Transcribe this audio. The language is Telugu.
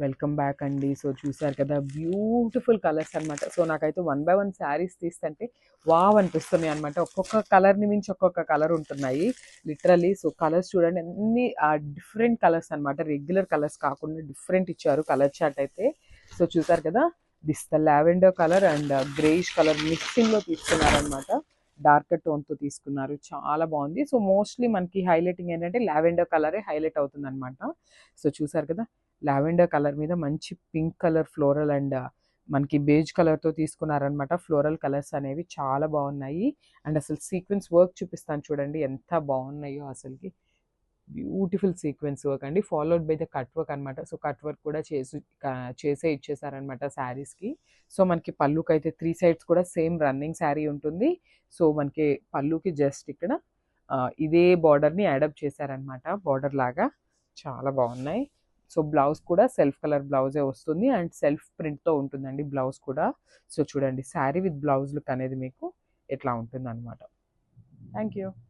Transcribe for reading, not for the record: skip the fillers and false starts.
వెల్కమ్ బ్యాక్ అండి. సో చూసారు కదా బ్యూటిఫుల్ కలర్స్ అనమాట. సో నాకైతే 1 బై 1 శారీస్ తీస్తుంటే వావ్ అనిపిస్తున్నాయి అనమాట. ఒక్కొక్క కలర్ని మించి ఒక్కొక్క కలర్ ఉంటున్నాయి లిటరల్లీ. సో కలర్స్ చూడండి అన్ని డిఫరెంట్ కలర్స్ అనమాట, రెగ్యులర్ కలర్స్ కాకుండా డిఫరెంట్ ఇచ్చారు కలర్ చార్ట్ అయితే. సో చూసారు కదా, this the lavender colour and greyish colour మిక్సింగ్లో తీసుకున్నారనమాట. డార్కర్ టోన్తో తీసుకున్నారు, చాలా బాగుంది. సో మోస్ట్లీ మనకి హైలైటింగ్ ఏంటంటే లావెండర్ కలరే హైలైట్ అవుతుంది అనమాట. సో చూసారు కదా, లావెండర్ కలర్ మీద మంచి పింక్ కలర్ ఫ్లోరల్ అండ్ మనకి బేజ్ కలర్తో తీసుకున్నారనమాట. ఫ్లోరల్ కలర్స్ అనేవి చాలా బాగున్నాయి. అండ్ అసలు సీక్వెన్స్ వర్క్ చూపిస్తాను చూడండి ఎంత బాగున్నాయో అసలుకి. బ్యూటిఫుల్ సీక్వెన్స్ వర్క్ అండి, followed by the cut work అనమాట. సో కట్ వర్క్ కూడా చేసే ఇచ్చేసారనమాట శారీస్కి. సో మనకి పళ్ళుకి అయితే 3 సైడ్స్ కూడా సేమ్ రన్నింగ్ శారీ ఉంటుంది. సో మనకి పళ్ళుకి జస్ట్ ఇక్కడ ఇదే బార్డర్ని యాడప్ చేశారనమాట, బార్డర్ లాగా. చాలా బాగున్నాయి. సో బ్లౌజ్ కూడా సెల్ఫ్ కలర్ బ్లౌజే వస్తుంది అండ్ సెల్ఫ్ ప్రింట్తో ఉంటుందండి బ్లౌజ్ కూడా. సో చూడండి శారీ విత్ బ్లౌజ్ లుక్ అనేది మీకు ఎట్లా ఉంటుంది అనమాట. Thank you.